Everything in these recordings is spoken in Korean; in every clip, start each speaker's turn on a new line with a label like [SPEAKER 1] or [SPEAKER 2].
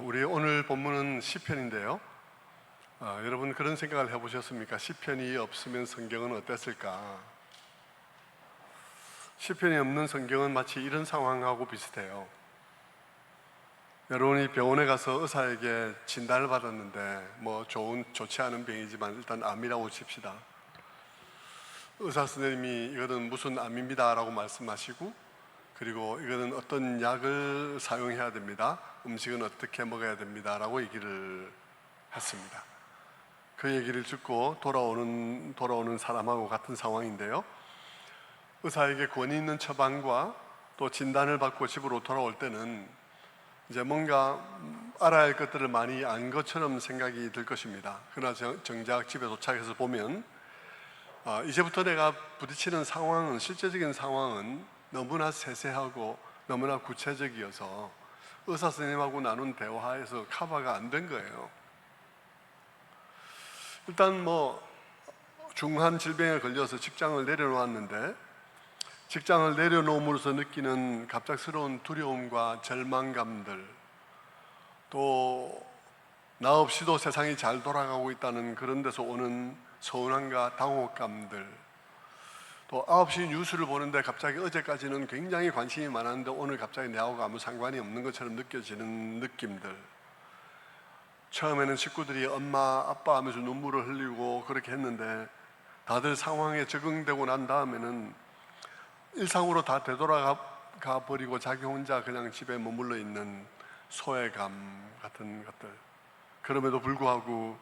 [SPEAKER 1] 우리 오늘 본문은 시편인데요. 여러분 그런 생각을 해보셨습니까? 시편이 없으면 성경은 어땠을까? 시편이 없는 성경은 마치 이런 상황하고 비슷해요. 여러분이 병원에 가서 의사에게 진단을 받았는데 좋지 않은 병이지만 일단 암이라고 칩시다. 의사 선생님이 이거는 무슨 암입니다 라고 말씀하시고, 그리고 이거는 어떤 약을 사용해야 됩니다, 음식은 어떻게 먹어야 됩니다 라고 얘기를 했습니다. 그 얘기를 듣고 돌아오는 사람하고 같은 상황인데요, 의사에게 권위 있는 처방과 또 진단을 받고 집으로 돌아올 때는 이제 뭔가 알아야 할 것들을 많이 안 것처럼 생각이 들 것입니다. 그러나 정작 집에 도착해서 보면 이제부터 내가 부딪히는 상황은, 실제적인 상황은 너무나 세세하고 너무나 구체적이어서 의사 선생님하고 나눈 대화에서 커버가 안 된 거예요. 일단 중한 질병에 걸려서 직장을 내려놓았는데, 직장을 내려놓음으로써 느끼는 갑작스러운 두려움과 절망감들, 또 나 없이도 세상이 잘 돌아가고 있다는 그런 데서 오는 서운함과 당혹감들, 또 9시 뉴스를 보는데 갑자기 어제까지는 굉장히 관심이 많았는데 오늘 갑자기 내하고 아무 상관이 없는 것처럼 느껴지는 느낌들, 처음에는 식구들이 엄마 아빠 하면서 눈물을 흘리고 그렇게 했는데 다들 상황에 적응되고 난 다음에는 일상으로 다 되돌아가 버리고 자기 혼자 그냥 집에 머물러 있는 소외감 같은 것들, 그럼에도 불구하고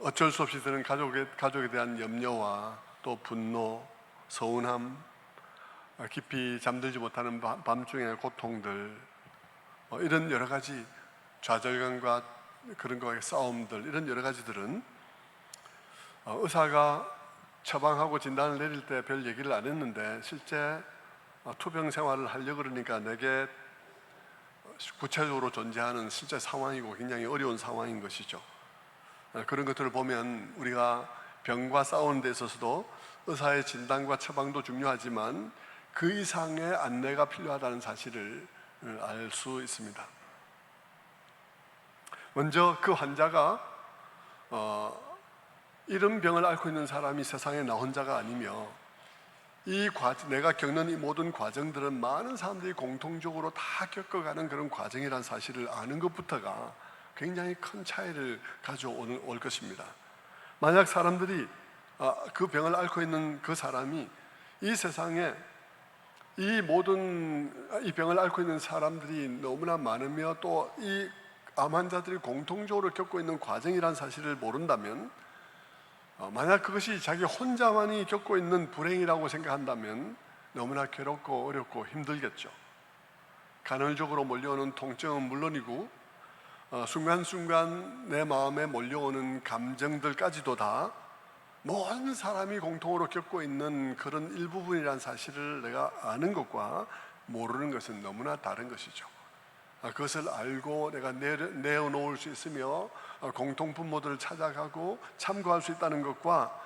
[SPEAKER 1] 어쩔 수 없이 드는 가족에 대한 염려와 또 분노, 서운함, 깊이 잠들지 못하는 밤중의 고통들, 이런 여러 가지 좌절감과 그런 거의 싸움들, 이런 여러 가지들은 의사가 처방하고 진단을 내릴 때 별 얘기를 안 했는데 실제 투병 생활을 하려고 그러니까 내게 구체적으로 존재하는 실제 상황이고 굉장히 어려운 상황인 것이죠. 그런 것들을 보면 우리가 병과 싸우는 데 있어서도 의사의 진단과 처방도 중요하지만 그 이상의 안내가 필요하다는 사실을 알 수 있습니다. 먼저 그 환자가 이런 병을 앓고 있는 사람이 세상에 나 혼자가 아니며 내가 겪는 이 모든 과정들은 많은 사람들이 공통적으로 다 겪어가는 그런 과정이라는 사실을 아는 것부터가 굉장히 큰 차이를 가져올 것입니다. 만약 사람들이 그 병을 앓고 있는 그 사람이 이 세상에 이 병을 앓고 있는 사람들이 너무나 많으며 또 이 암 환자들이 공통적으로 겪고 있는 과정이라는 사실을 모른다면, 만약 그것이 자기 혼자만이 겪고 있는 불행이라고 생각한다면 너무나 괴롭고 어렵고 힘들겠죠. 간헐적으로 몰려오는 통증은 물론이고 순간순간 내 마음에 몰려오는 감정들까지도 다 모든 사람이 공통으로 겪고 있는 그런 일부분이라는 사실을 내가 아는 것과 모르는 것은 너무나 다른 것이죠. 그것을 알고 내가 내어놓을 수 있으며 공통분모들을 찾아가고 참고할 수 있다는 것과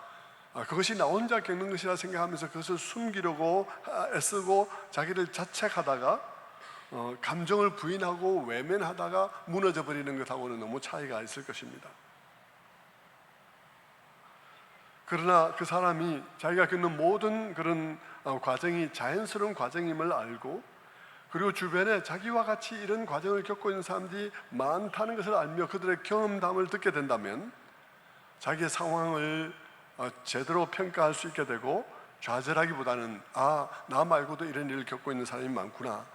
[SPEAKER 1] 그것이 나 혼자 겪는 것이라 생각하면서 그것을 숨기려고 애쓰고 자기를 자책하다가 감정을 부인하고 외면하다가 무너져 버리는 것하고는 너무 차이가 있을 것입니다. 그러나 그 사람이 자기가 겪는 모든 그런 과정이 자연스러운 과정임을 알고, 그리고 주변에 자기와 같이 이런 과정을 겪고 있는 사람들이 많다는 것을 알며 그들의 경험담을 듣게 된다면 자기의 상황을 제대로 평가할 수 있게 되고, 좌절하기보다는 나 말고도 이런 일을 겪고 있는 사람이 많구나,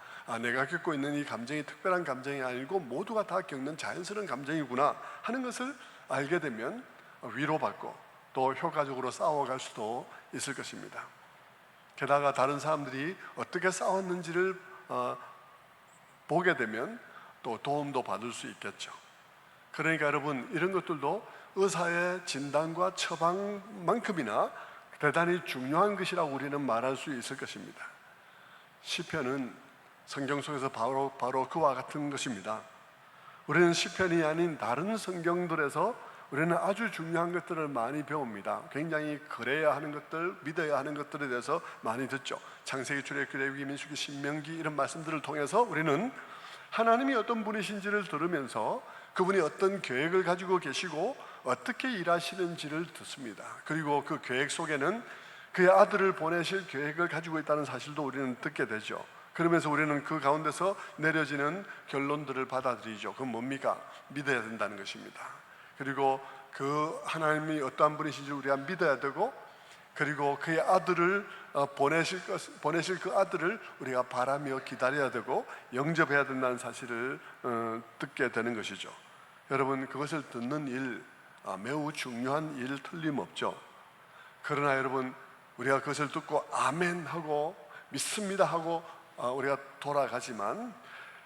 [SPEAKER 1] 내가 겪고 있는 이 감정이 특별한 감정이 아니고 모두가 다 겪는 자연스러운 감정이구나 하는 것을 알게 되면 위로받고 또 효과적으로 싸워갈 수도 있을 것입니다. 게다가 다른 사람들이 어떻게 싸웠는지를 보게 되면 또 도움도 받을 수 있겠죠. 그러니까 여러분, 이런 것들도 의사의 진단과 처방만큼이나 대단히 중요한 것이라고 우리는 말할 수 있을 것입니다. 시편은 성경 속에서 바로 그와 같은 것입니다. 우리는 시편이 아닌 다른 성경들에서 우리는 아주 중요한 것들을 많이 배웁니다. 굉장히 그래야 하는 것들, 믿어야 하는 것들에 대해서 많이 듣죠. 창세기, 출애굽기, 레위기, 민수기, 신명기 이런 말씀들을 통해서 우리는 하나님이 어떤 분이신지를 들으면서 그분이 어떤 계획을 가지고 계시고 어떻게 일하시는지를 듣습니다. 그리고 그 계획 속에는 그의 아들을 보내실 계획을 가지고 있다는 사실도 우리는 듣게 되죠. 그러면서 우리는 그 가운데서 내려지는 결론들을 받아들이죠. 그건 뭡니까? 믿어야 된다는 것입니다. 그리고 그 하나님이 어떠한 분이신지 우리가 믿어야 되고, 그리고 그의 아들을 보내실 그 아들을 우리가 바라며 기다려야 되고 영접해야 된다는 사실을 듣게 되는 것이죠. 여러분, 그것을 듣는 일, 매우 중요한 일 틀림없죠. 그러나 여러분, 우리가 그것을 듣고 아멘 하고 믿습니다 하고 우리가 돌아가지만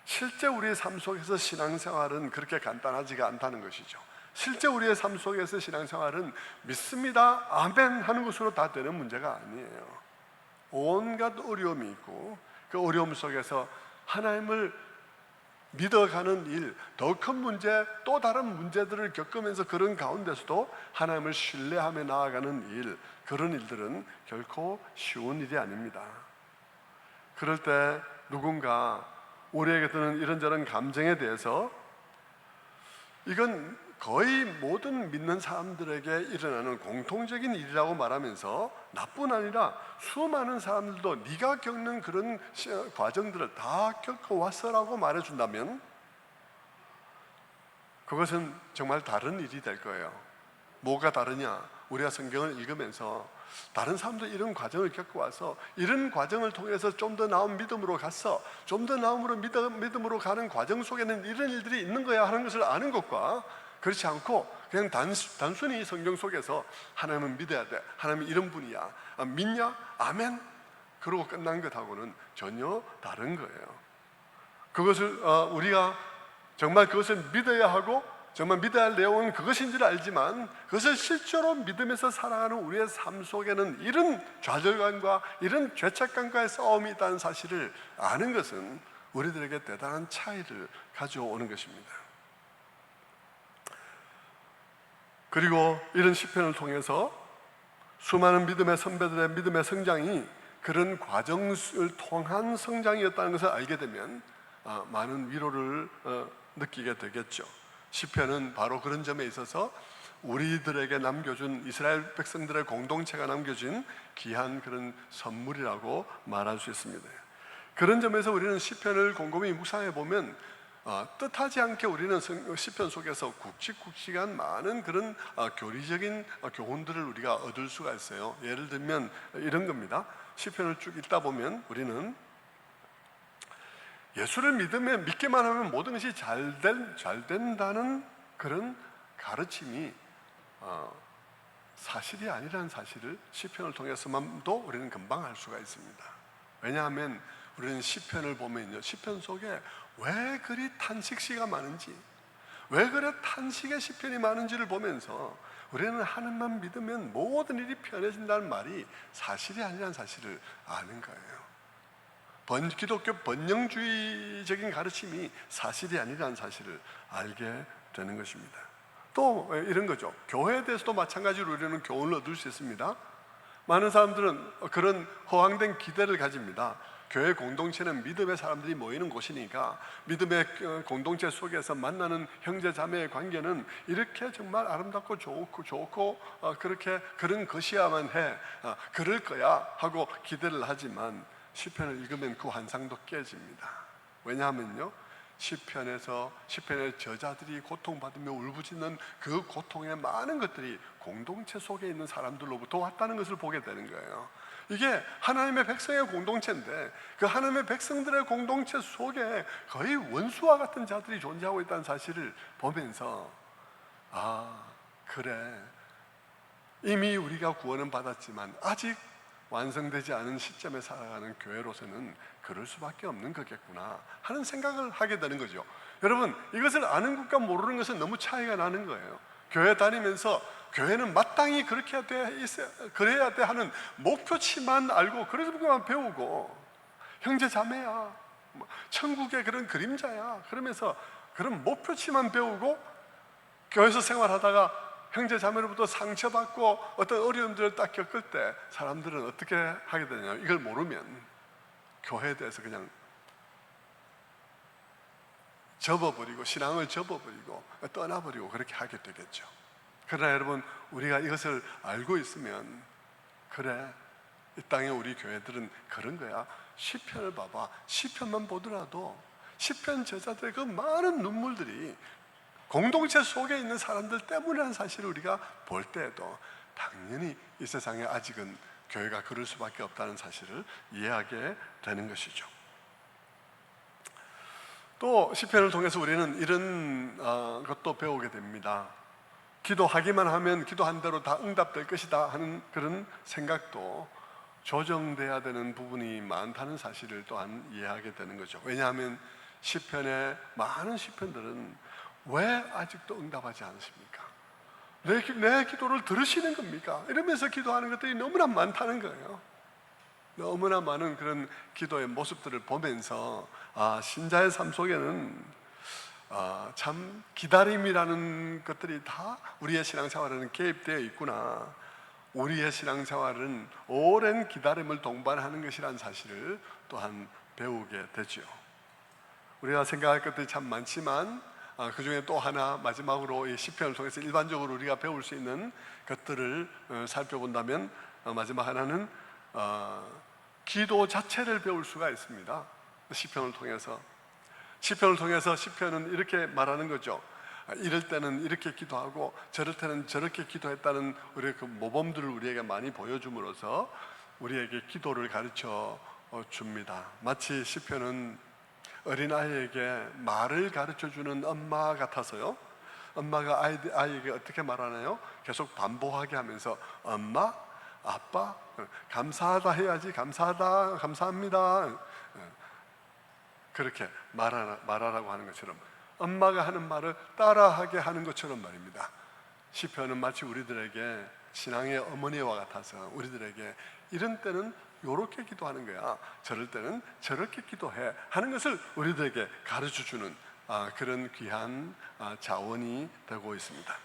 [SPEAKER 1] 실제 우리의 삶 속에서 신앙생활은 그렇게 간단하지가 않다는 것이죠. 실제 우리의 삶 속에서 신앙생활은 믿습니다, 아멘 하는 것으로 다 되는 문제가 아니에요. 온갖 어려움이 있고 그 어려움 속에서 하나님을 믿어가는 일, 더 큰 문제, 또 다른 문제들을 겪으면서 그런 가운데서도 하나님을 신뢰하며 나아가는 일, 그런 일들은 결코 쉬운 일이 아닙니다. 그럴 때 누군가 우리에게 드는 이런저런 감정에 대해서 이건 거의 모든 믿는 사람들에게 일어나는 공통적인 일이라고 말하면서 나뿐 아니라 수많은 사람들도 네가 겪는 그런 과정들을 다 겪어왔어라고 말해준다면 그것은 정말 다른 일이 될 거예요. 뭐가 다르냐? 우리가 성경을 읽으면서 다른 사람도 이런 과정을 겪어와서 이런 과정을 통해서 좀 더 나은 믿음으로 갔어, 좀 더 나음으로 믿음으로 가는 과정 속에는 이런 일들이 있는 거야 하는 것을 아는 것과, 그렇지 않고 그냥 단순히 성경 속에서 하나님은 믿어야 돼, 하나님은 이런 분이야, 믿냐? 아멘 그러고 끝난 것하고는 전혀 다른 거예요. 그것을 우리가 정말 그것을 믿어야 하고 정말 믿어야 할 내용은 그것인지를 알지만 그것을 실제로 믿으면서 살아가는 우리의 삶 속에는 이런 좌절감과 이런 죄책감과의 싸움이 있다는 사실을 아는 것은 우리들에게 대단한 차이를 가져오는 것입니다. 그리고 이런 시편을 통해서 수많은 믿음의 선배들의 믿음의 성장이 그런 과정을 통한 성장이었다는 것을 알게 되면 많은 위로를 느끼게 되겠죠. 시편은 바로 그런 점에 있어서 우리들에게 남겨준, 이스라엘 백성들의 공동체가 남겨준 귀한 그런 선물이라고 말할 수 있습니다. 그런 점에서 우리는 시편을 곰곰이 묵상해 보면 뜻하지 않게 우리는 시편 속에서 굵직굵직한 많은 그런 교리적인 교훈들을 우리가 얻을 수가 있어요. 예를 들면 이런 겁니다. 시편을 쭉 읽다 보면 우리는 예수를 믿기만 하면 모든 것이 잘 된다는 그런 가르침이 사실이 아니라는 사실을 시편을 통해서만도 우리는 금방 알 수가 있습니다. 왜냐하면 우리는 시편을 보면요, 시편 속에 왜 그리 탄식시가 많은지, 왜 그래 탄식의 시편이 많은지를 보면서 우리는 하나님만 믿으면 모든 일이 편해진다는 말이 사실이 아니라는 사실을 아는 거예요. 기독교 번영주의적인 가르침이 사실이 아니라는 사실을 알게 되는 것입니다. 또 이런 거죠. 교회에 대해서도 마찬가지로 우리는 교훈을 얻을 수 있습니다. 많은 사람들은 그런 허황된 기대를 가집니다. 교회 공동체는 믿음의 사람들이 모이는 곳이니까 믿음의 공동체 속에서 만나는 형제 자매의 관계는 이렇게 정말 아름답고 좋고 그렇게 그런 것이야만 해, 그럴 거야 하고 기대를 하지만 시편을 읽으면 그 환상도 깨집니다. 왜냐하면요, 시편의 저자들이 고통받으며 울부짖는 그 고통의 많은 것들이 공동체 속에 있는 사람들로부터 왔다는 것을 보게 되는 거예요. 이게 하나님의 백성의 공동체인데 그 하나님의 백성들의 공동체 속에 거의 원수와 같은 자들이 존재하고 있다는 사실을 보면서 그래, 이미 우리가 구원은 받았지만 아직 완성되지 않은 시점에 살아가는 교회로서는 그럴 수밖에 없는 거겠구나 하는 생각을 하게 되는 거죠. 여러분, 이것을 아는 것과 모르는 것은 너무 차이가 나는 거예요. 교회 다니면서 교회는 마땅히 그렇게 그래야 돼 하는 목표치만 알고 그래서 그만 배우고, 형제 자매야, 천국의 그런 그림자야 그러면서 그런 목표치만 배우고 교회에서 생활하다가 형제 자매로부터 상처받고 어떤 어려움들을 딱 겪을 때 사람들은 어떻게 하게 되냐면 이걸 모르면 교회에 대해서 그냥 접어버리고 신앙을 접어버리고 떠나버리고 그렇게 하게 되겠죠. 그러나 여러분, 우리가 이것을 알고 있으면, 그래, 이 땅에 우리 교회들은 그런 거야. 시편을 봐봐. 시편만 보더라도 시편 저자들의 그 많은 눈물들이 공동체 속에 있는 사람들 때문이라는 사실을 우리가 볼 때에도 당연히 이 세상에 아직은 교회가 그럴 수밖에 없다는 사실을 이해하게 되는 것이죠. 또 시편을 통해서 우리는 이런 것도 배우게 됩니다. 기도하기만 하면 기도한 대로 다 응답될 것이다 하는 그런 생각도 조정돼야 되는 부분이 많다는 사실을 또한 이해하게 되는 거죠. 왜냐하면 시편의 많은 시편들은 왜 아직도 응답하지 않으십니까? 내 기도를 들으시는 겁니까? 이러면서 기도하는 것들이 너무나 많다는 거예요. 너무나 많은 그런 기도의 모습들을 보면서 신자의 삶 속에는 참 기다림이라는 것들이 다 우리의 신앙생활에는 개입되어 있구나, 우리의 신앙생활은 오랜 기다림을 동반하는 것이라는 사실을 또한 배우게 되죠. 우리가 생각할 것들이 참 많지만 그 중에 또 하나, 마지막으로 이 시편을 통해서 일반적으로 우리가 배울 수 있는 것들을 살펴본다면 마지막 하나는 기도 자체를 배울 수가 있습니다. 시편을 통해서 시편은 이렇게 말하는 거죠. 이럴 때는 이렇게 기도하고 저럴 때는 저렇게 기도했다는 우리의 그 모범들을 우리에게 많이 보여줌으로써 우리에게 기도를 가르쳐 줍니다. 마치 시편은 어린아이에게 말을 가르쳐주는 엄마 같아서요, 엄마가 아이에게 어떻게 말하나요? 계속 반복하게 하면서 엄마, 아빠, 감사하다 해야지, 감사하다, 감사합니다, 그렇게 말하라고 하는 것처럼 엄마가 하는 말을 따라하게 하는 것처럼 말입니다. 시편은 마치 우리들에게 신앙의 어머니와 같아서 우리들에게 이런 때는 이렇게 기도하는 거야, 저럴 때는 저렇게 기도해 하는 것을 우리들에게 가르쳐주는 그런 귀한 자원이 되고 있습니다.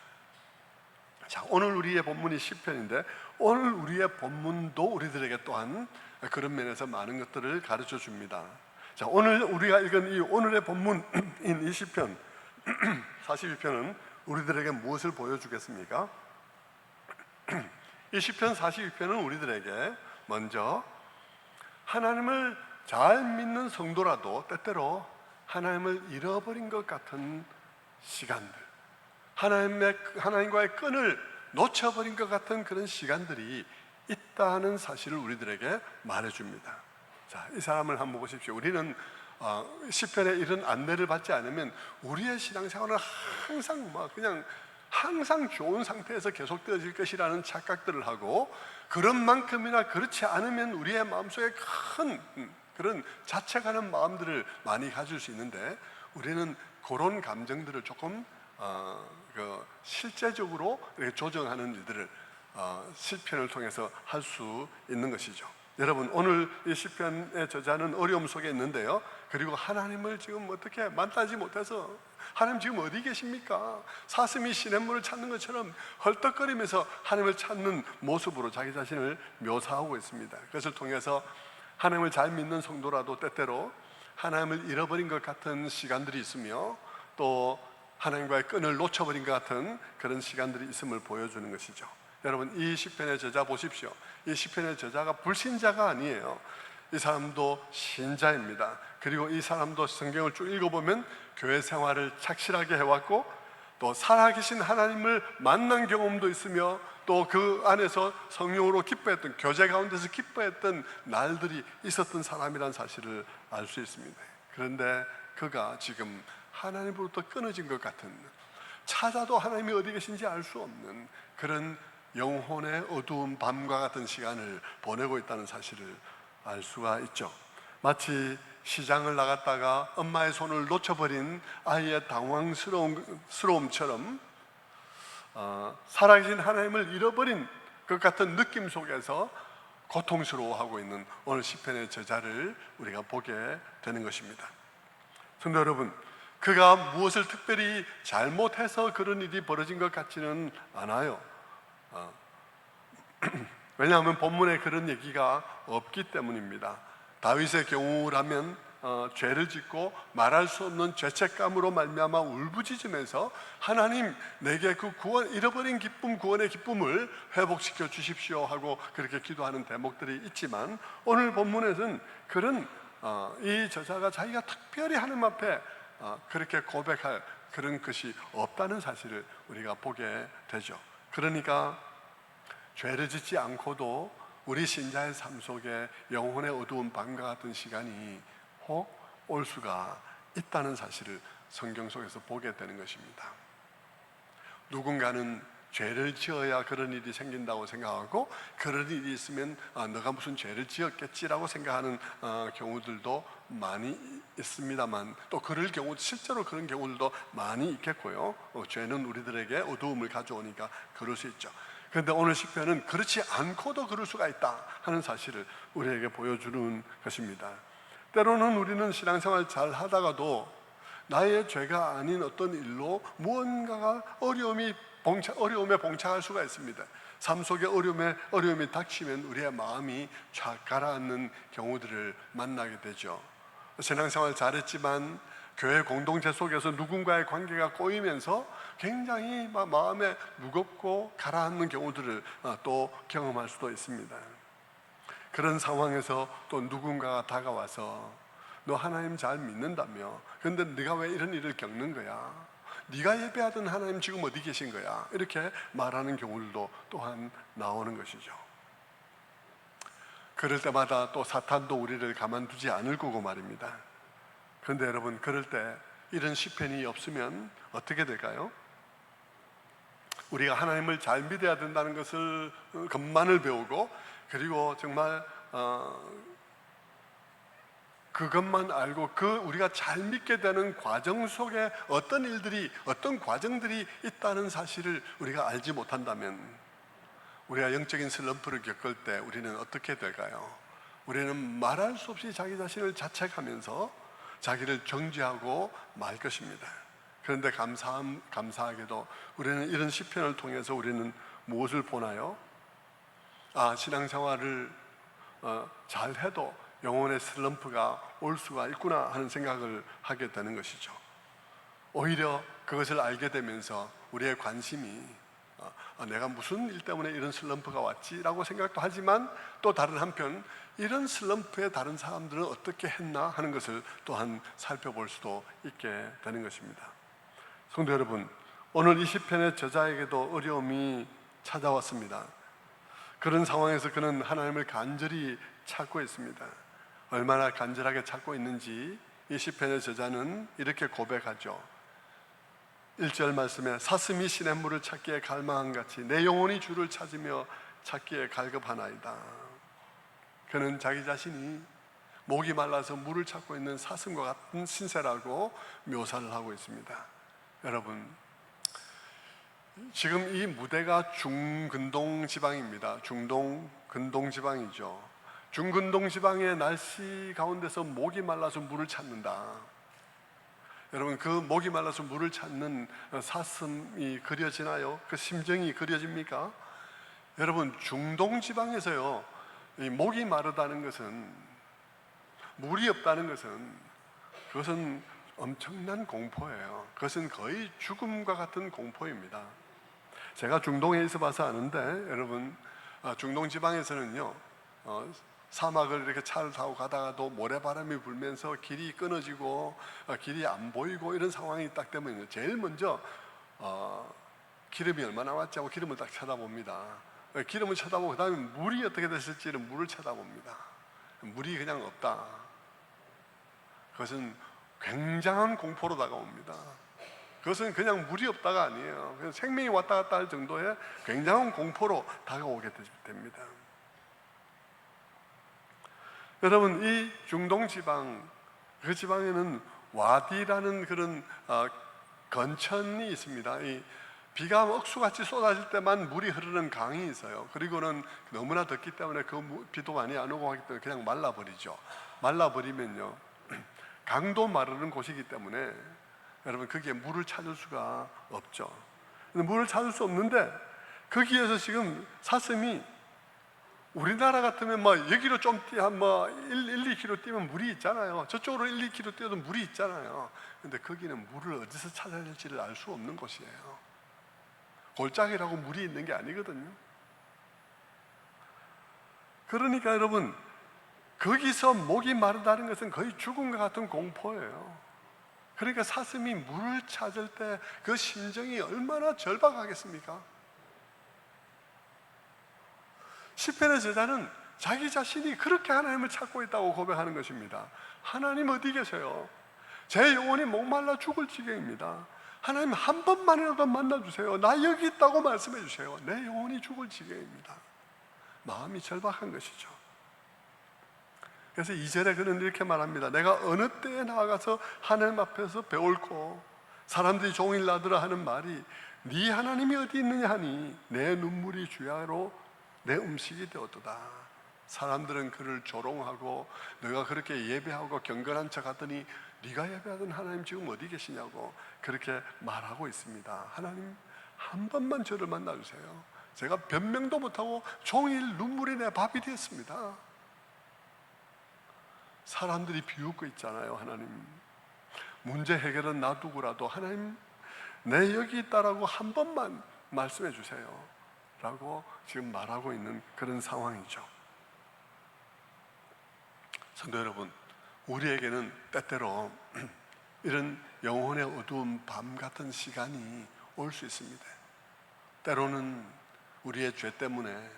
[SPEAKER 1] 자, 오늘 우리의 본문이 시편인데 오늘 우리의 본문도 우리들에게 또한 그런 면에서 많은 것들을 가르쳐 줍니다. 자, 오늘 우리가 읽은 이 오늘의 본문인 이 시편 42편은 우리들에게 무엇을 보여주겠습니까? 이 시편 42편은 우리들에게 먼저 하나님을 잘 믿는 성도라도 때때로 하나님을 잃어버린 것 같은 시간들, 하나님과의 끈을 놓쳐버린 것 같은 그런 시간들이 있다는 사실을 우리들에게 말해줍니다. 자, 이 사람을 한번 보십시오. 우리는 시편에 이런 안내를 받지 않으면 우리의 신앙생활은 항상 좋은 상태에서 계속되어질 것이라는 착각들을 하고, 그런 만큼이나 그렇지 않으면 우리의 마음속에 큰 그런 자책하는 마음들을 많이 가질 수 있는데, 우리는 그런 감정들을 조금 실제적으로 조정하는 일들을 시편을 통해서 할 수 있는 것이죠. 여러분, 오늘 이 시편의 저자는 어려움 속에 있는데요, 그리고 하나님을 지금 어떻게 만나지 못해서 하나님 지금 어디 계십니까? 사슴이 시냇물을 찾는 것처럼 헐떡거리면서 하나님을 찾는 모습으로 자기 자신을 묘사하고 있습니다. 그것을 통해서 하나님을 잘 믿는 성도라도 때때로 하나님을 잃어버린 것 같은 시간들이 있으며, 또 하나님과의 끈을 놓쳐버린 것 같은 그런 시간들이 있음을 보여주는 것이죠. 여러분, 이 시편의 저자 보십시오. 이 시편의 저자가 불신자가 아니에요. 이 사람도 신자입니다. 그리고 이 사람도 성경을 쭉 읽어보면 교회 생활을 착실하게 해왔고, 또 살아계신 하나님을 만난 경험도 있으며, 또 그 안에서 성령으로 기뻐했던, 교제 가운데서 기뻐했던 날들이 있었던 사람이라는 사실을 알 수 있습니다. 그런데 그가 지금 하나님으로부터 끊어진 것 같은, 찾아도 하나님이 어디 계신지 알 수 없는 그런 영혼의 어두운 밤과 같은 시간을 보내고 있다는 사실을 알 수가 있죠. 마치 시장을 나갔다가 엄마의 손을 놓쳐버린 아이의 당황스러움처럼 살아계신 하나님을 잃어버린 것 같은 느낌 속에서 고통스러워하고 있는 오늘 시편의 저자를 우리가 보게 되는 것입니다. 성도 여러분, 그가 무엇을 특별히 잘못해서 그런 일이 벌어진 것 같지는 않아요. 왜냐하면 본문에 그런 얘기가 없기 때문입니다. 다윗의 경우라면 죄를 짓고 말할 수 없는 죄책감으로 말미암아 울부짖으면서 하나님 내게 그 잃어버린 기쁨, 구원의 기쁨을 회복시켜 주십시오 하고 그렇게 기도하는 대목들이 있지만, 오늘 본문에서는 그런 이 저자가 자기가 특별히 하나님 앞에 그렇게 고백할 그런 것이 없다는 사실을 우리가 보게 되죠. 그러니까 죄를 짓지 않고도 우리 신자의 삶 속에 영혼의 어두운 밤과 같은 시간이 혹 올 수가 있다는 사실을 성경 속에서 보게 되는 것입니다. 누군가는 죄를 지어야 그런 일이 생긴다고 생각하고, 그런 일이 있으면 너가 무슨 죄를 지었겠지라고 생각하는 경우들도 많이 있습니다만, 또 그럴 경우, 실제로 그런 경우들도 많이 있겠고요. 죄는 우리들에게 어두움을 가져오니까 그럴 수 있죠. 그런데 오늘 시편은 그렇지 않고도 그럴 수가 있다 하는 사실을 우리에게 보여주는 것입니다. 때로는 우리는 신앙생활 잘 하다가도 나의 죄가 아닌 어떤 일로 무언가가 어려움에 봉착할 수가 있습니다. 삶 속에 어려움이 닥치면 우리의 마음이 쫙 가라앉는 경우들을 만나게 되죠. 신앙생활 잘했지만 교회 공동체 속에서 누군가의 관계가 꼬이면서 굉장히 마음에 무겁고 가라앉는 경우들을 또 경험할 수도 있습니다. 그런 상황에서 또 누군가가 다가와서 너 하나님 잘 믿는다며, 그런데 네가 왜 이런 일을 겪는 거야? 네가 예배하던 하나님 지금 어디 계신 거야? 이렇게 말하는 경우들도 또한 나오는 것이죠. 그럴 때마다 또 사탄도 우리를 가만두지 않을 거고 말입니다. 그런데 여러분, 그럴 때 이런 시편이 없으면 어떻게 될까요? 우리가 하나님을 잘 믿어야 된다는 것만을 배우고, 그리고 정말 그것만 알고 우리가 잘 믿게 되는 과정 속에 어떤 과정들이 있다는 사실을 우리가 알지 못한다면, 우리가 영적인 슬럼프를 겪을 때 우리는 어떻게 될까요? 우리는 말할 수 없이 자기 자신을 자책하면서 자기를 정죄하고 말 것입니다. 그런데 감사하게도 우리는 이런 시편을 통해서 우리는 무엇을 보나요? 신앙생활을 잘해도 영혼의 슬럼프가 올 수가 있구나 하는 생각을 하게 되는 것이죠. 오히려 그것을 알게 되면서 우리의 관심이 내가 무슨 일 때문에 이런 슬럼프가 왔지? 라고 생각도 하지만, 또 다른 한편 이런 슬럼프에 다른 사람들은 어떻게 했나 하는 것을 또한 살펴볼 수도 있게 되는 것입니다. 성도 여러분, 오늘 이 시편의 저자에게도 어려움이 찾아왔습니다. 그런 상황에서 그는 하나님을 간절히 찾고 있습니다. 얼마나 간절하게 찾고 있는지 이 시편의 저자는 이렇게 고백하죠. 1절 말씀에 사슴이 시냇물을 찾기에 갈망한 같이 내 영혼이 주를 찾으며 찾기에 갈급하나이다. 그는 자기 자신이 목이 말라서 물을 찾고 있는 사슴과 같은 신세라고 묘사를 하고 있습니다. 여러분, 지금 이 무대가 중근동 지방입니다. 근동 지방이죠. 중근동 지방의 날씨 가운데서 목이 말라서 물을 찾는다. 여러분, 그 목이 말라서 물을 찾는 사슴이 그려지나요? 그 심정이 그려집니까? 여러분, 중동 지방에서요, 이 목이 마르다는 것은, 물이 없다는 것은, 그것은 엄청난 공포예요. 그것은 거의 죽음과 같은 공포입니다. 제가 중동에 있어 봐서 아는데, 여러분, 중동 지방에서는요, 사막을 이렇게 차를 타고 가다가도 모래바람이 불면서 길이 끊어지고 길이 안 보이고 이런 상황이 딱 되면 제일 먼저 기름이 얼마 남았지 하고 기름을 딱 쳐다봅니다. 기름을 쳐다보고 그 다음에 물이 어떻게 됐을지는 물을 쳐다봅니다. 물이 그냥 없다. 그것은 굉장한 공포로 다가옵니다. 그것은 그냥 물이 없다가 아니에요. 그냥 생명이 왔다 갔다 할 정도의 굉장한 공포로 다가오게 됩니다. 여러분, 이 중동 지방, 그 지방에는 와디라는 그런 건천이 있습니다. 이 비가 억수같이 쏟아질 때만 물이 흐르는 강이 있어요. 그리고는 너무나 덥기 때문에 그 비도 많이 안 오고 하기 때문에 그냥 말라버리죠. 말라버리면요, 강도 마르는 곳이기 때문에 여러분, 거기에 물을 찾을 수가 없죠. 물을 찾을 수 없는데 거기에서 지금 사슴이 우리나라 같으면 뭐 여기로 좀 뭐 2km 뛰면 물이 있잖아요. 저쪽으로 2km 뛰어도 물이 있잖아요. 근데 거기는 물을 어디서 찾아야 될지를 알 수 없는 곳이에요. 골짜기라고 물이 있는 게 아니거든요. 그러니까 여러분, 거기서 목이 마르다는 것은 거의 죽음과 같은 공포예요. 그러니까 사슴이 물을 찾을 때 그 심정이 얼마나 절박하겠습니까? 시편의 저자는 자기 자신이 그렇게 하나님을 찾고 있다고 고백하는 것입니다. 하나님 어디 계세요? 제 영혼이 목말라 죽을 지경입니다. 하나님 한 번만이라도 만나주세요. 나 여기 있다고 말씀해 주세요. 내 영혼이 죽을 지경입니다. 마음이 절박한 것이죠. 그래서 2절에 그는 이렇게 말합니다. 내가 어느 때에 나아가서 하나님 앞에서 배울고 사람들이 종일 나더라 하는 말이 네 하나님이 어디 있느냐 하니 내 눈물이 주야로 내 음식이 되었도다. 사람들은 그를 조롱하고 너가 그렇게 예배하고 경건한 척 하더니 네가 예배하던 하나님 지금 어디 계시냐고 그렇게 말하고 있습니다. 하나님 한 번만 저를 만나주세요. 제가 변명도 못하고 종일 눈물이 내 밥이 되었습니다. 사람들이 비웃고 있잖아요. 하나님 문제 해결은 놔두고라도 하나님 내 여기 있다라고 한 번만 말씀해 주세요 라고 지금 말하고 있는 그런 상황이죠. 성도 여러분, 우리에게는 때때로 이런 영혼의 어두운 밤 같은 시간이 올 수 있습니다. 때로는 우리의 죄 때문에,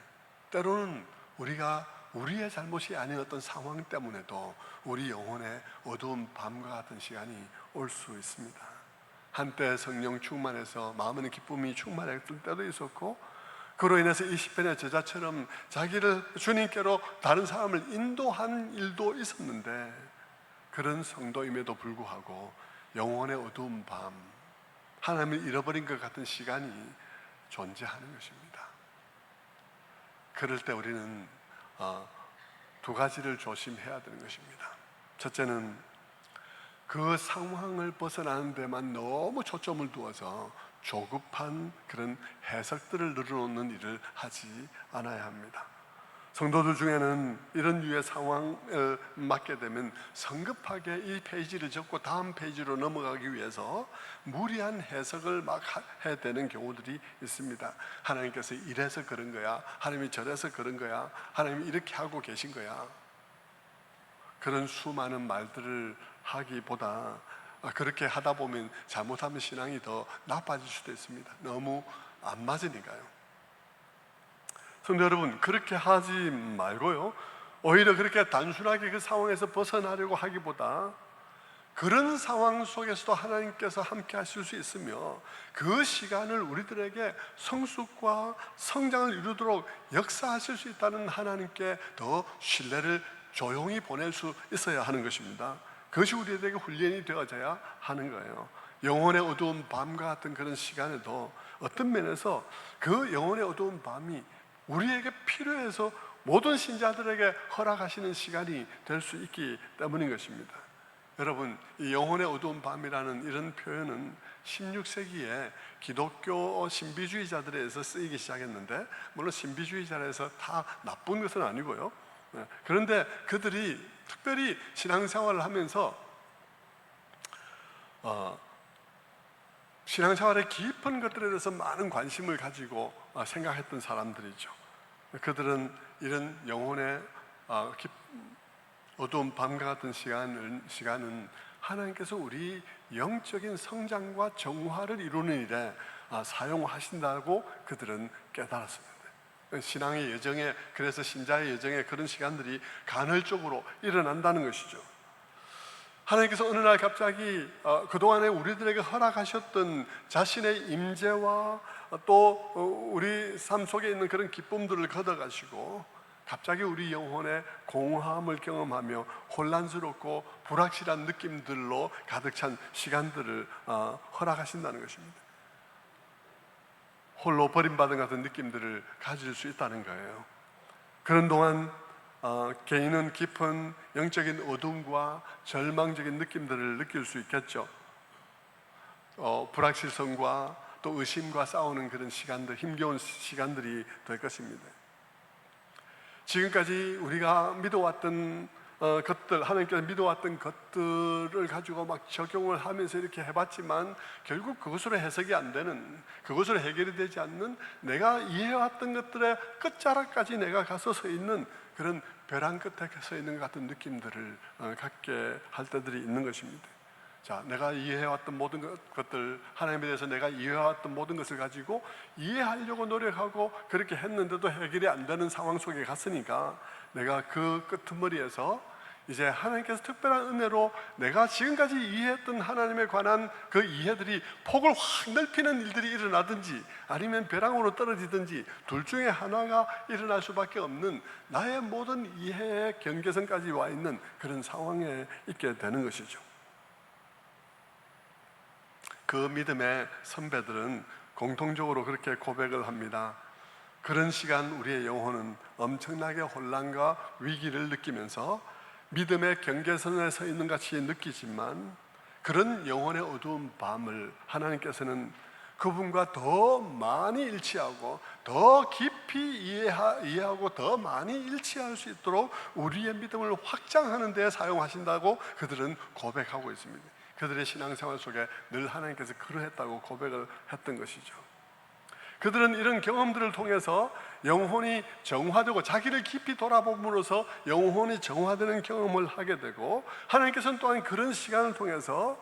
[SPEAKER 1] 때로는 우리가 우리의 잘못이 아닌 어떤 상황 때문에도 우리 영혼의 어두운 밤과 같은 시간이 올 수 있습니다. 한때 성령 충만해서 마음은 기쁨이 충만했을 때도 있었고, 그로 인해서 이 시편의 저자처럼 자기를 주님께로 다른 사람을 인도한 일도 있었는데, 그런 성도임에도 불구하고 영혼의 어두운 밤, 하나님을 잃어버린 것 같은 시간이 존재하는 것입니다. 그럴 때 우리는 두 가지를 조심해야 되는 것입니다. 첫째는 그 상황을 벗어나는 데만 너무 초점을 두어서 조급한 그런 해석들을 늘어놓는 일을 하지 않아야 합니다. 성도들 중에는 이런 류의 상황을 맞게 되면 성급하게 이 페이지를 접고 다음 페이지로 넘어가기 위해서 무리한 해석을 막 해야 되는 경우들이 있습니다. 하나님께서 이래서 그런 거야, 하나님이 저래서 그런 거야, 하나님이 이렇게 하고 계신 거야, 그런 수많은 말들을 하기보다 그렇게 하다 보면 잘못하면 신앙이 더 나빠질 수도 있습니다. 너무 안 맞으니까요. 성도 여러분, 그렇게 하지 말고요, 오히려 그렇게 단순하게 그 상황에서 벗어나려고 하기보다 그런 상황 속에서도 하나님께서 함께 하실 수 있으며 그 시간을 우리들에게 성숙과 성장을 이루도록 역사하실 수 있다는 하나님께 더 신뢰를 조용히 보낼 수 있어야 하는 것입니다. 그것이 우리에게 훈련이 되어져야 하는 거예요. 영혼의 어두운 밤과 같은 그런 시간에도 어떤 면에서 그 영혼의 어두운 밤이 우리에게 필요해서 모든 신자들에게 허락하시는 시간이 될 수 있기 때문인 것입니다. 여러분, 이 영혼의 어두운 밤이라는 이런 표현은 16세기에 기독교 신비주의자들에서 쓰이기 시작했는데, 물론 신비주의자라서 다 나쁜 것은 아니고요, 그런데 그들이 특별히 신앙생활을 하면서 신앙생활의 깊은 것들에 대해서 많은 관심을 가지고 생각했던 사람들이죠. 그들은 이런 영혼의 어두운 밤과 같은 시간은 하나님께서 우리 영적인 성장과 정화를 이루는 일에 사용하신다고 그들은 깨달았습니다. 신앙의 여정에, 그래서 신자의 여정에 그런 시간들이 간헐적으로 일어난다는 것이죠. 하나님께서 어느 날 갑자기 그동안에 우리들에게 허락하셨던 자신의 임재와 또 우리 삶 속에 있는 그런 기쁨들을 걷어가시고 갑자기 우리 영혼의 공허함을 경험하며 혼란스럽고 불확실한 느낌들로 가득 찬 시간들을 허락하신다는 것입니다. 홀로 버림받은 같은 느낌들을 가질 수 있다는 거예요. 그런 동안 개인은 깊은 영적인 어둠과 절망적인 느낌들을 느낄 수 있겠죠. 불확실성과 또 의심과 싸우는 그런 시간들, 힘겨운 시간들이 될 것입니다. 지금까지 우리가 믿어왔던 것들, 하나님께서 믿어왔던 것들을 가지고 막 적용을 하면서 이렇게 해봤지만 결국 그것으로 해석이 안 되는, 그것으로 해결이 되지 않는, 내가 이해해왔던 것들의 끝자락까지 내가 가서 서 있는 그런 벼랑 끝에 서 있는 것 같은 느낌들을 갖게 할 때들이 있는 것입니다. 자, 내가 이해해왔던 모든 것들, 하나님에 대해서 내가 이해해왔던 모든 것을 가지고 이해하려고 노력하고 그렇게 했는데도 해결이 안 되는 상황 속에 갔으니까 내가 그 끄트머리에서 이제 하나님께서 특별한 은혜로 내가 지금까지 이해했던 하나님에 관한 그 이해들이 폭을 확 넓히는 일들이 일어나든지 아니면 벼랑으로 떨어지든지 둘 중에 하나가 일어날 수밖에 없는 나의 모든 이해의 경계선까지 와 있는 그런 상황에 있게 되는 것이죠. 그 믿음의 선배들은 공통적으로 그렇게 고백을 합니다. 그런 시간 우리의 영혼은 엄청나게 혼란과 위기를 느끼면서 믿음의 경계선에 서 있는 같이 느끼지만 그런 영혼의 어두운 밤을 하나님께서는 그분과 더 많이 일치하고 더 깊이 이해하고 더 많이 일치할 수 있도록 우리의 믿음을 확장하는 데 사용하신다고 그들은 고백하고 있습니다. 그들의 신앙생활 속에 늘 하나님께서 그러했다고 고백을 했던 것이죠. 그들은 이런 경험들을 통해서 영혼이 정화되고 자기를 깊이 돌아봄으로써 영혼이 정화되는 경험을 하게 되고, 하나님께서는 또한 그런 시간을 통해서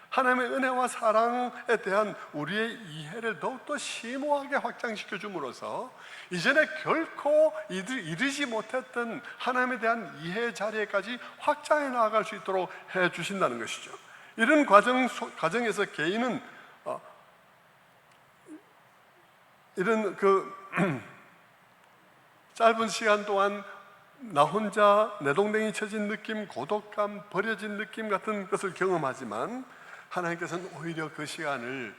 [SPEAKER 1] 하나님의 은혜와 사랑에 대한 우리의 이해를 더욱더 심오하게 확장시켜 줌으로써 이전에 결코 이르지 못했던 하나님에 대한 이해의 자리에까지 확장해 나아갈 수 있도록 해 주신다는 것이죠. 이런 과정에서 개인은 이런 짧은 시간 동안 나 혼자 내동댕이 쳐진 느낌, 고독감, 버려진 느낌 같은 것을 경험하지만 하나님께서는 오히려 그 시간을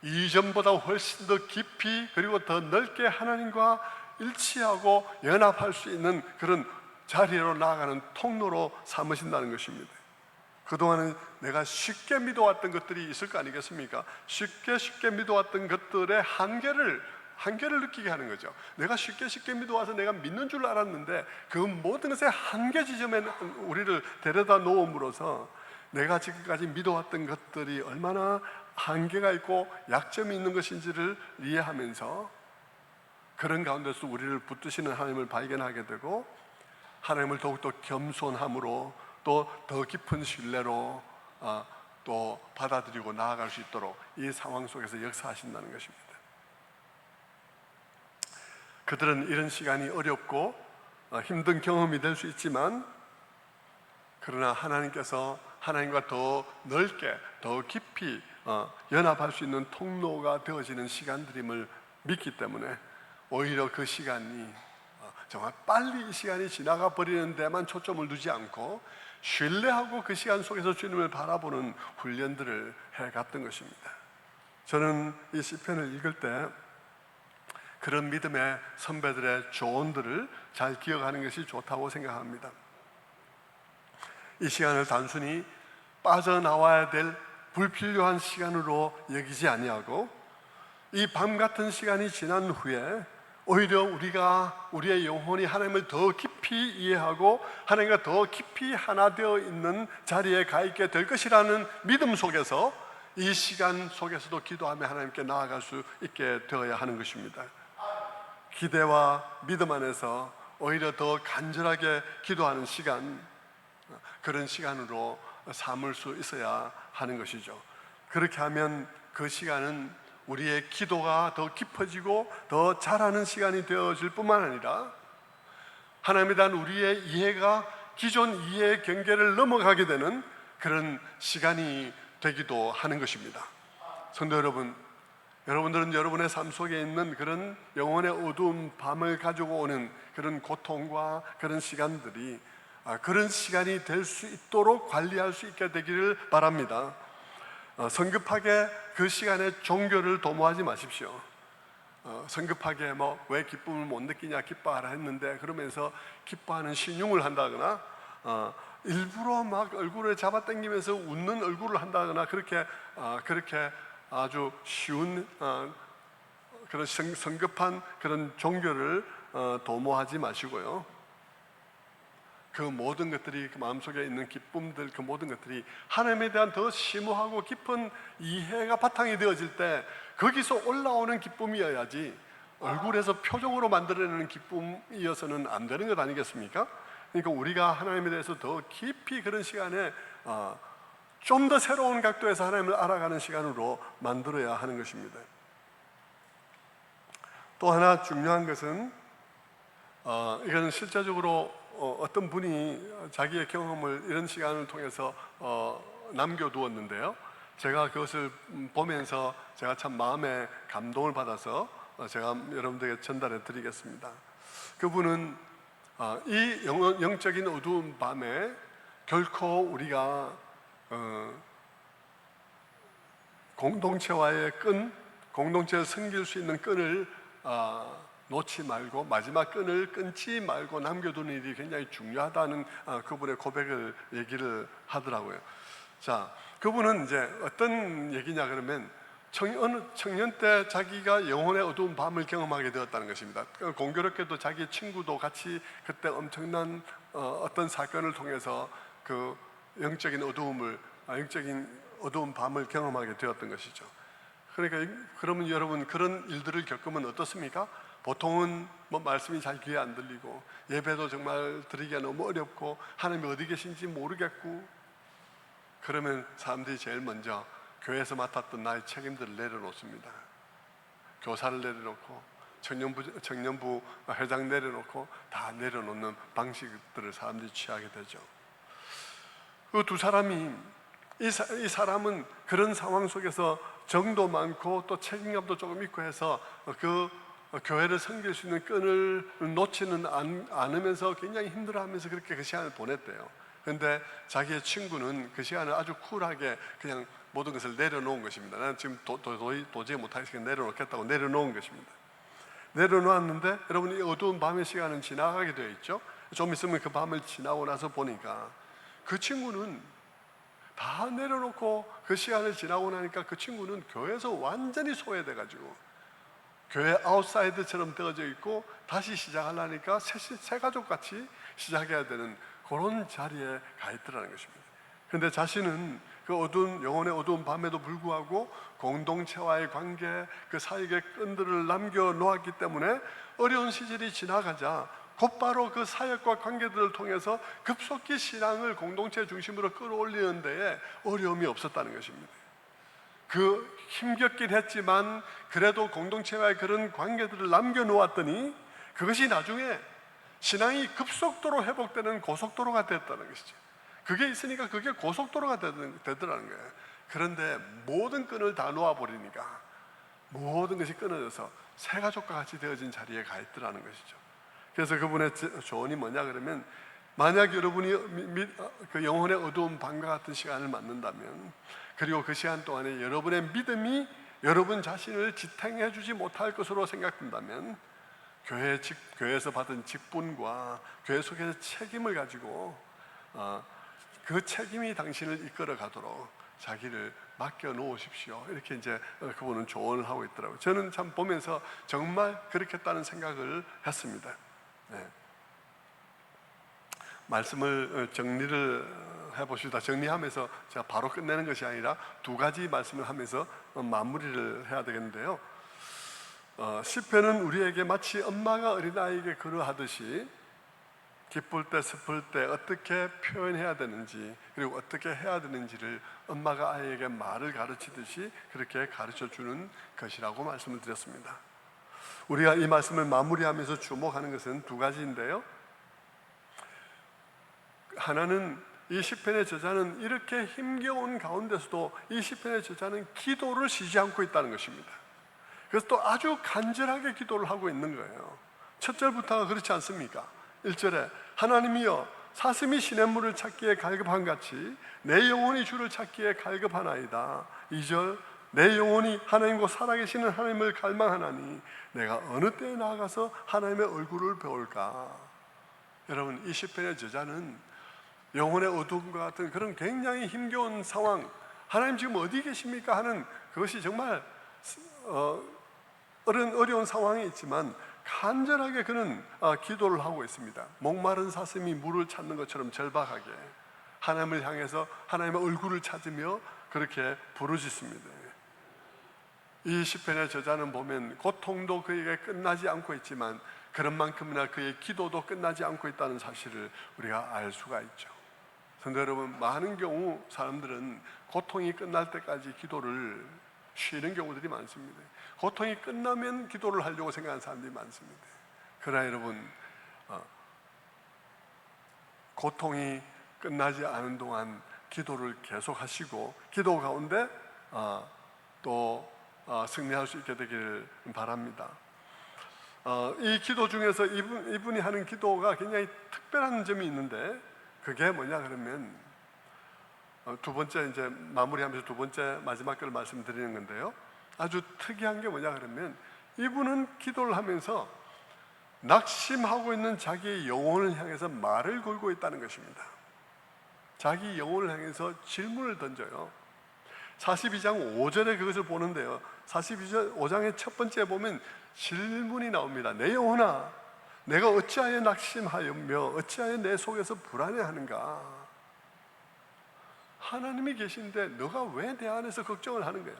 [SPEAKER 1] 이전보다 훨씬 더 깊이 그리고 더 넓게 하나님과 일치하고 연합할 수 있는 그런 자리로 나아가는 통로로 삼으신다는 것입니다. 그동안은 내가 쉽게 믿어왔던 것들이 있을 거 아니겠습니까? 쉽게 믿어왔던 것들의 한계를 느끼게 하는 거죠. 내가 쉽게 믿어와서 내가 믿는 줄 알았는데 그 모든 것의 한계 지점에 우리를 데려다 놓음으로써 내가 지금까지 믿어왔던 것들이 얼마나 한계가 있고 약점이 있는 것인지를 이해하면서 그런 가운데서 우리를 붙드시는 하나님을 발견하게 되고 하나님을 더욱더 겸손함으로 또 더 깊은 신뢰로 또 받아들이고 나아갈 수 있도록 이 상황 속에서 역사하신다는 것입니다. 그들은 이런 시간이 어렵고 힘든 경험이 될 수 있지만 그러나 하나님께서 하나님과 더 넓게 더 깊이 연합할 수 있는 통로가 되어지는 시간들임을 믿기 때문에 오히려 그 시간이 정말 빨리 이 시간이 지나가 버리는 데만 초점을 두지 않고 신뢰하고 그 시간 속에서 주님을 바라보는 훈련들을 해갔던 것입니다. 저는 이 시편을 읽을 때 그런 믿음의 선배들의 조언들을 잘 기억하는 것이 좋다고 생각합니다. 이 시간을 단순히 빠져나와야 될 불필요한 시간으로 여기지 아니하고 이 밤 같은 시간이 지난 후에 오히려 우리가 우리의 영혼이 하나님을 더 깊이 이해하고 하나님과 더 깊이 하나 되어 있는 자리에 가 있게 될 것이라는 믿음 속에서 이 시간 속에서도 기도하며 하나님께 나아갈 수 있게 되어야 하는 것입니다. 기대와 믿음 안에서 오히려 더 간절하게 기도하는 시간, 그런 시간으로 삼을 수 있어야 하는 것이죠. 그렇게 하면 그 시간은 우리의 기도가 더 깊어지고 더 자라는 시간이 되어질 뿐만 아니라 하나님에 대한 우리의 이해가 기존 이해의 경계를 넘어가게 되는 그런 시간이 되기도 하는 것입니다. 성도 여러분, 여러분들은 여러분의 삶 속에 있는 그런 영혼의 어두운 밤을 가지고 오는 그런 고통과 그런 시간들이 그런 시간이 될 수 있도록 관리할 수 있게 되기를 바랍니다. 성급하게 그 시간에 종교를 도모하지 마십시오. 성급하게 왜 기쁨을 못 느끼냐, 기뻐하라 했는데 그러면서 기뻐하는 신용을 한다거나 일부러 막 얼굴을 잡아당기면서 웃는 얼굴을 한다거나 그렇게 아주 쉬운 그런 성급한 그런 종교를 도모하지 마시고요. 그 모든 것들이 그 마음속에 있는 기쁨들, 그 모든 것들이 하나님에 대한 더 심오하고 깊은 이해가 바탕이 되어질 때 거기서 올라오는 기쁨이어야지 얼굴에서 표정으로 만들어내는 기쁨이어서는 안 되는 것 아니겠습니까? 그러니까 우리가 하나님에 대해서 더 깊이 그런 시간에 좀 더 새로운 각도에서 하나님을 알아가는 시간으로 만들어야 하는 것입니다. 또 하나 중요한 것은 이건 실제적으로 어떤 분이 자기의 경험을 이런 시간을 통해서 남겨두었는데요. 제가 그것을 보면서 제가 참 마음에 감동을 받아서 제가 여러분들에게 전달해 드리겠습니다. 그분은 이 영적인 어두운 밤에 결코 우리가 공동체와의 끈, 공동체를 섬길 수 있는 끈을 놓지 말고 마지막 끈을 끊지 말고 남겨두는 일이 굉장히 중요하다는 그분의 고백을 얘기를 하더라고요. 자, 그분은 이제 어떤 얘기냐 그러면 청년 때 자기가 영혼의 어두운 밤을 경험하게 되었다는 것입니다. 공교롭게도 자기 친구도 같이 그때 엄청난 어떤 사건을 통해서 그 영적인 어두운 밤을 경험하게 되었던 것이죠. 그러니까 그러면 여러분 그런 일들을 겪으면 어떻습니까? 보통은 뭐 말씀이 잘 귀에 안 들리고 예배도 정말 드리기가 너무 어렵고 하나님이 어디 계신지 모르겠고, 그러면 사람들이 제일 먼저 교회에서 맡았던 나의 책임들을 내려놓습니다. 교사를 내려놓고 청년부 회장 내려놓고 다 내려놓는 방식들을 사람들이 취하게 되죠. 그 두 사람이 이 사람은 그런 상황 속에서 정도 많고 또 책임감도 조금 있고 해서 그 교회를 섬길 수 있는 끈을 놓지는 않으면서 굉장히 힘들어하면서 그렇게 그 시간을 보냈대요. 그런데 자기의 친구는 그 시간을 아주 쿨하게 그냥 모든 것을 내려놓은 것입니다. 나는 지금 도저히 못하겠으니까 내려놓겠다고 내려놓은 것입니다. 내려놓았는데 여러분, 이 어두운 밤의 시간은 지나가게 되어 있죠. 좀 있으면 그 밤을 지나고 나서 보니까 그 친구는 다 내려놓고 그 시간을 지나고 나니까 그 친구는 교회에서 완전히 소외돼가지고 교회 아웃사이드처럼 되어져 있고 다시 시작하려니까 새 가족같이 시작해야 되는 그런 자리에 가 있더라는 것입니다. 그런데 자신은 그 영혼의 어두운 밤에도 불구하고 공동체와의 관계, 그 사역의 끈들을 남겨놓았기 때문에 어려운 시절이 지나가자 곧바로 그 사역과 관계들을 통해서 급속히 신앙을 공동체 중심으로 끌어올리는 데에 어려움이 없었다는 것입니다. 그 힘겹긴 했지만 그래도 공동체와의 그런 관계들을 남겨놓았더니 그것이 나중에 신앙이 급속도로 회복되는 고속도로가 됐다는 것이죠. 그게 있으니까 그게 고속도로가 되더라는 거예요. 그런데 모든 끈을 다 놓아버리니까 모든 것이 끊어져서 새 가족과 같이 되어진 자리에 가 있더라는 것이죠. 그래서 그분의 조언이 뭐냐 그러면, 만약 여러분이 그 영혼의 어두운 밤과 같은 시간을 맞는다면, 그리고 그 시간 동안에 여러분의 믿음이 여러분 자신을 지탱해 주지 못할 것으로 생각된다면 교회에서 받은 직분과 교회 속에서 책임을 가지고 그 책임이 당신을 이끌어 가도록 자기를 맡겨 놓으십시오. 이렇게 이제 그분은 조언을 하고 있더라고요. 저는 참 보면서 정말 그렇겠다는 생각을 했습니다. 네. 말씀을 정리를 해보시다. 정리하면서 제가 바로 끝내는 것이 아니라 두 가지 말씀을 하면서 마무리를 해야 되겠는데요. 시편은 우리에게 마치 엄마가 어린아이에게 그러하듯이 기쁠 때 슬플 때 어떻게 표현해야 되는지, 그리고 어떻게 해야 되는지를 엄마가 아이에게 말을 가르치듯이 그렇게 가르쳐주는 것이라고 말씀을 드렸습니다. 우리가 이 말씀을 마무리하면서 주목하는 것은 두 가지인데요. 하나는 이 시편의 저자는 이렇게 힘겨운 가운데서도 이 시편의 저자는 기도를 쉬지 않고 있다는 것입니다. 그래서 또 아주 간절하게 기도를 하고 있는 거예요. 첫 절부터가 그렇지 않습니까? 1절에 하나님이여 사슴이 시냇물을 찾기에 갈급한 같이 내 영혼이 주를 찾기에 갈급하나이다. 2절 내 영혼이 하나님과 살아계시는 하나님을 갈망하나니 내가 어느 때에 나아가서 하나님의 얼굴을 배울까. 여러분, 이 시편의 저자는 영혼의 어둠과 같은 그런 굉장히 힘겨운 상황, 하나님 지금 어디 계십니까 하는 그것이 정말 어려운 상황이 있지만 간절하게 그는 기도를 하고 있습니다. 목마른 사슴이 물을 찾는 것처럼 절박하게 하나님을 향해서 하나님의 얼굴을 찾으며 그렇게 부르짖습니다. 이 시편의 저자는 보면 고통도 그에게 끝나지 않고 있지만 그런 만큼이나 그의 기도도 끝나지 않고 있다는 사실을 우리가 알 수가 있죠. 성도 여러분, 많은 경우 사람들은 고통이 끝날 때까지 기도를 쉬는 경우들이 많습니다. 고통이 끝나면 기도를 하려고 생각하는 사람들이 많습니다. 그러나 여러분, 고통이 끝나지 않은 동안 기도를 계속 하시고 기도 가운데 또 승리할 수 있게 되기를 바랍니다. 이 기도 중에서 이분이 하는 기도가 굉장히 특별한 점이 있는데 그게 뭐냐 그러면 두 번째 이제 마무리하면서 두 번째 마지막 걸 말씀드리는 건데요. 아주 특이한 게 뭐냐 그러면 이분은 기도를 하면서 낙심하고 있는 자기의 영혼을 향해서 말을 걸고 있다는 것입니다. 자기 영혼을 향해서 질문을 던져요. 42장 5절에 그것을 보는데요. 42장의 첫 번째 보면 질문이 나옵니다. 내 영혼아, 내가 어찌하여 낙심하였며 어찌하여 내 속에서 불안해하는가? 하나님이 계신데 너가 왜 내 안에서 걱정을 하는 거야?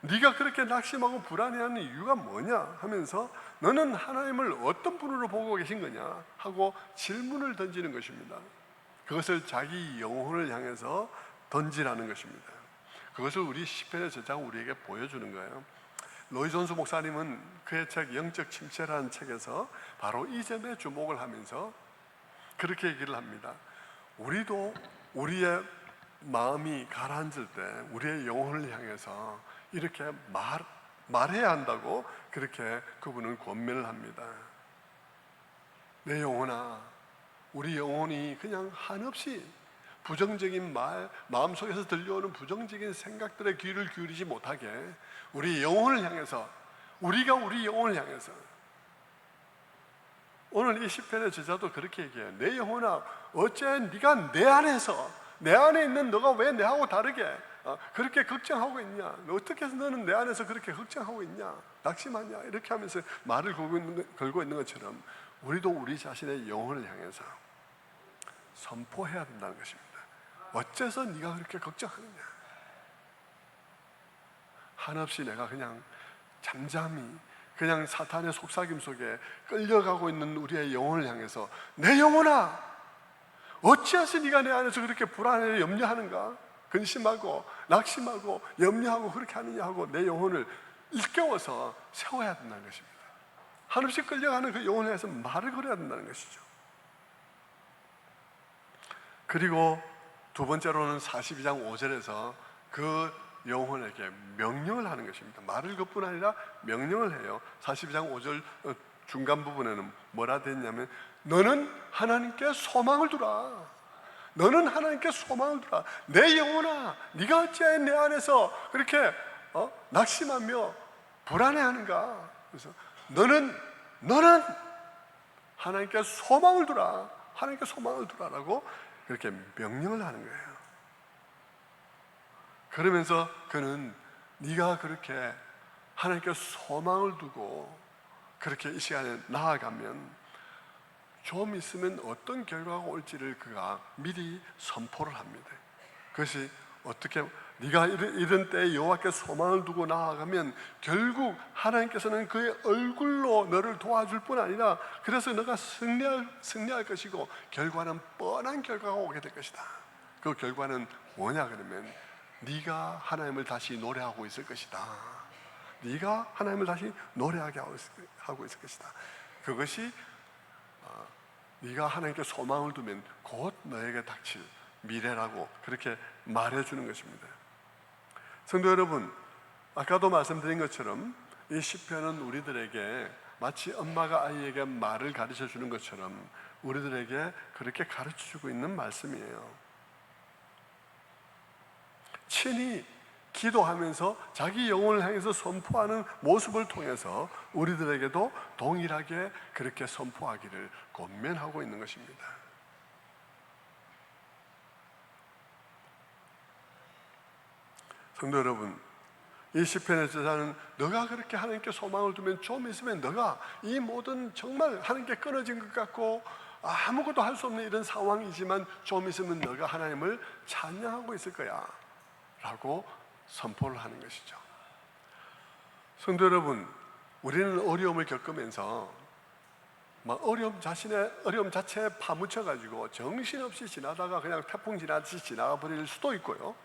[SPEAKER 1] 네가 그렇게 낙심하고 불안해하는 이유가 뭐냐? 하면서 너는 하나님을 어떤 분으로 보고 계신 거냐? 하고 질문을 던지는 것입니다. 그것을 자기 영혼을 향해서 던지라는 것입니다. 그것을 우리 시편의 저자가 우리에게 보여주는 거예요. 로이 존스 목사님은 그의 책 영적 침체라는 책에서 바로 이 점에 주목을 하면서 그렇게 얘기를 합니다. 우리도 우리의 마음이 가라앉을 때 우리의 영혼을 향해서 이렇게 말해야 한다고 그렇게 그분은 권면을 합니다. 내 영혼아, 우리 영혼이 그냥 한없이 부정적인 말, 마음속에서 들려오는 부정적인 생각들의 귀를 기울이지 못하게 우리 영혼을 향해서, 우리가 우리 영혼을 향해서, 오늘 이 시편의 저자도 그렇게 얘기해요. 내 영혼아, 어째 네가 내 안에서, 내 안에 있는 너가 왜 내하고 다르게 그렇게 걱정하고 있냐? 어떻게 해서 너는 내 안에서 그렇게 걱정하고 있냐? 낙심하냐? 이렇게 하면서 말을 걸고 있는 것처럼 우리도 우리 자신의 영혼을 향해서 선포해야 된다는 것입니다. 어째서 네가 그렇게 걱정하느냐? 한없이 내가 그냥 잠잠히 그냥 사탄의 속삭임 속에 끌려가고 있는 우리의 영혼을 향해서 내 영혼아, 어찌해서 네가 내 안에서 그렇게 불안해 염려하는가? 근심하고 낙심하고 염려하고 그렇게 하느냐 하고 내 영혼을 일깨워서 세워야 된다는 것입니다. 한없이 끌려가는 그 영혼에 대해서 말을 걸어야 된다는 것이죠. 그리고 두 번째로는 42장 5절에서 그 영혼에게 명령을 하는 것입니다. 말을 것뿐 아니라 명령을 해요. 42장 5절 중간 부분에는 뭐라 되어 있냐면 너는 하나님께 소망을 두라. 너는 하나님께 소망을 두라. 내 영혼아, 네가 어찌하여 내 안에서 그렇게 낙심하며 불안해하는가? 그래서 너는 하나님께 소망을 두라. 하나님께 소망을 두라라고 그렇게 명령을 하는 거예요. 그러면서 그는 네가 그렇게 하나님께 소망을 두고 그렇게 이 시간에 나아가면 좀 있으면 어떤 결과가 올지를 그가 미리 선포를 합니다. 그것이 어떻게 네가 이런 때에 여호와께 소망을 두고 나아가면 결국 하나님께서는 그의 얼굴로 너를 도와줄 뿐 아니라 그래서 너가 승리할 것이고 결과는 뻔한 결과가 오게 될 것이다. 그 결과는 뭐냐 그러면 네가 하나님을 다시 노래하고 있을 것이다. 네가 하나님을 다시 노래하게 하고 있을 것이다. 그것이 네가 하나님께 소망을 두면 곧 너에게 닥칠 미래라고 그렇게 말해주는 것입니다. 성도 여러분, 아까도 말씀드린 것처럼 이 시편은 우리들에게 마치 엄마가 아이에게 말을 가르쳐주는 것처럼 우리들에게 그렇게 가르쳐주고 있는 말씀이에요. 친히 기도하면서 자기 영혼을 향해서 선포하는 모습을 통해서 우리들에게도 동일하게 그렇게 선포하기를 권면하고 있는 것입니다. 성도 여러분, 이 시편의 저자는 너가 그렇게 하나님께 소망을 두면 좀 있으면 너가 이 모든 정말 하나님께 끊어진 것 같고 아무것도 할 수 없는 이런 상황이지만 좀 있으면 너가 하나님을 찬양하고 있을 거야 라고 선포를 하는 것이죠. 성도 여러분, 우리는 어려움을 겪으면서 자신의 어려움 자체에 파묻혀가지고 정신없이 지나다가 그냥 태풍 지나듯이 지나가 버릴 수도 있고요,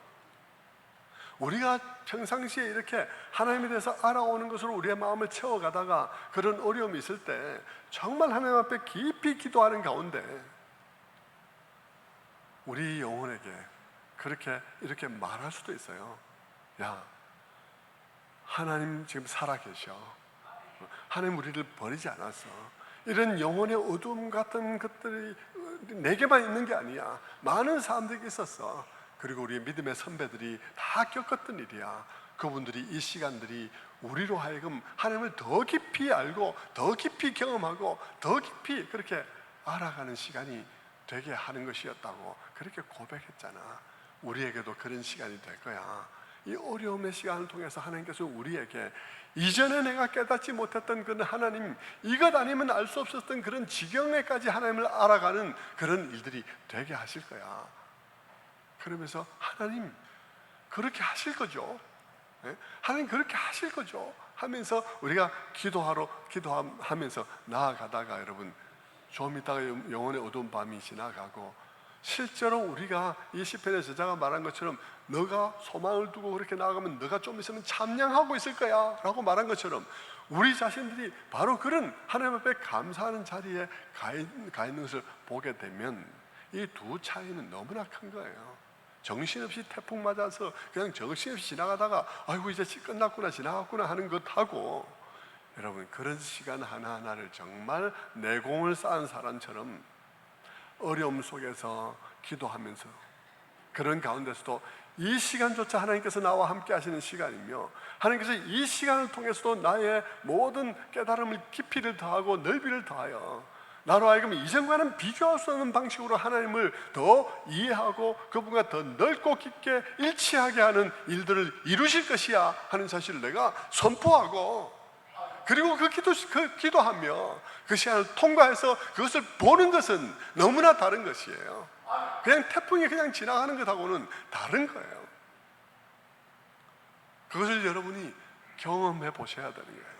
[SPEAKER 1] 우리가 평상시에 이렇게 하나님에 대해서 알아오는 것으로 우리의 마음을 채워가다가 그런 어려움이 있을 때 정말 하나님 앞에 깊이 기도하는 가운데 우리 영혼에게 이렇게 말할 수도 있어요. 야, 하나님 지금 살아계셔. 하나님 우리를 버리지 않았어. 이런 영혼의 어두움 같은 것들이 내게만 있는 게 아니야. 많은 사람들이 있었어. 그리고 우리 믿음의 선배들이 다 겪었던 일이야. 그분들이 이 시간들이 우리로 하여금 하나님을 더 깊이 알고 더 깊이 경험하고 더 깊이 그렇게 알아가는 시간이 되게 하는 것이었다고 그렇게 고백했잖아. 우리에게도 그런 시간이 될 거야. 이 어려움의 시간을 통해서 하나님께서 우리에게 이전에 내가 깨닫지 못했던 그런 하나님, 이것 아니면 알 수 없었던 그런 지경에까지 하나님을 알아가는 그런 일들이 되게 하실 거야. 그러면서 하나님 그렇게 하실 거죠. 하나님 그렇게 하실 거죠 하면서 우리가 기도하면서 나아가다가 여러분 좀 이따가 영혼의 어두운 밤이 지나가고 실제로 우리가 이 시편의 저자가 말한 것처럼 너가 소망을 두고 그렇게 나아가면 너가 좀 있으면 찬양하고 있을 거야 라고 말한 것처럼 우리 자신들이 바로 그런 하나님 앞에 감사하는 자리에 가 있는 것을 보게 되면 이 두 차이는 너무나 큰 거예요. 정신없이 태풍 맞아서 그냥 정신없이 지나가다가 아이고 이제 끝났구나 지나갔구나 하는 것하고 여러분 그런 시간 하나하나를 정말 내공을 쌓은 사람처럼 어려움 속에서 기도하면서 그런 가운데서도 이 시간조차 하나님께서 나와 함께 하시는 시간이며 하나님께서 이 시간을 통해서도 나의 모든 깨달음을 깊이를 더하고 넓이를 더하여 나로 하여금 이전과는 비교할 수 없는 방식으로 하나님을 더 이해하고 그분과 더 넓고 깊게 일치하게 하는 일들을 이루실 것이야 하는 사실을 내가 선포하고 그리고 그 기도하며 그 시간을 통과해서 그것을 보는 것은 너무나 다른 것이에요. 그냥 태풍이 그냥 지나가는 것하고는 다른 거예요. 그것을 여러분이 경험해 보셔야 되는 거예요.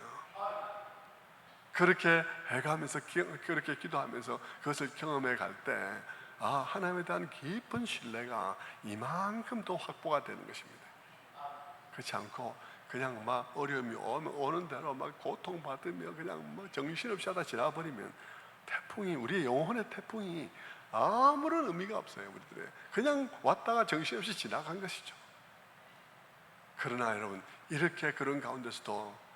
[SPEAKER 1] 그렇게 해가면서 그렇게 기도하면서 그것을 경험해 갈 때 하나님에 대한 깊은 신뢰가 이만큼 더 확보가 되는 것입니다. 그렇지 않고 그냥 막 어려움이 오는 대로 막 고통받으며 그냥 뭐 정신없이 하다 지나버리면 태풍이 우리의 영혼의 태풍이 아무런 의미가 없어요. 우리들의 그냥 왔다가 정신없이 지나간 것이죠. 그러나 여러분 이렇게 그런 가운데서도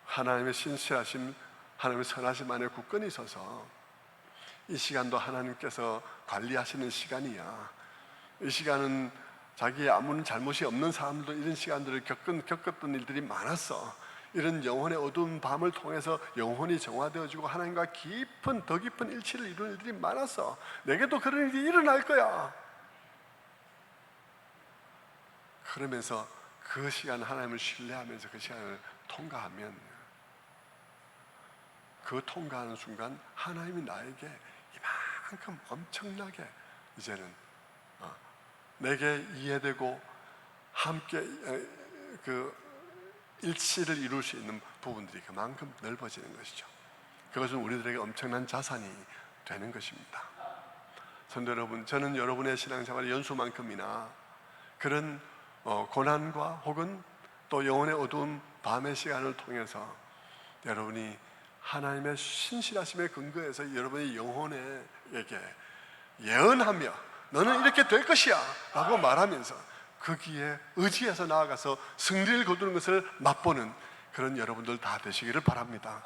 [SPEAKER 1] 하나님의 신실하심, 하나님의 선하심 안에 굳건히 서서 이 시간도 하나님께서 관리하시는 시간이야. 이 시간은 자기의 아무런 잘못이 없는 사람들도 이런 시간들을 겪었던 일들이 많았어. 이런 영혼의 어두운 밤을 통해서 영혼이 정화되어지고 하나님과 더 깊은 일치를 이루는 일들이 많았어. 내게도 그런 일이 일어날 거야. 그러면서 그 시간 하나님을 신뢰하면서 그 시간을 통과하면 그 통과하는 순간 하나님이 나에게 이만큼 엄청나게 이제는 내게 이해되고 함께 그 일치를 이룰 수 있는 부분들이 그만큼 넓어지는 것이죠. 그것은 우리들에게 엄청난 자산이 되는 것입니다. 성도 여러분, 저는 여러분의 신앙생활의 연수만큼이나 그런 고난과 혹은 또 영혼의 어두운 밤의 시간을 통해서 여러분이 하나님의 신실하심의 근거에서 여러분의 영혼에게 예언하며 너는 이렇게 될 것이야 라고 말하면서 거기에 의지해서 나아가서 승리를 거두는 것을 맛보는 그런 여러분들 다 되시기를 바랍니다.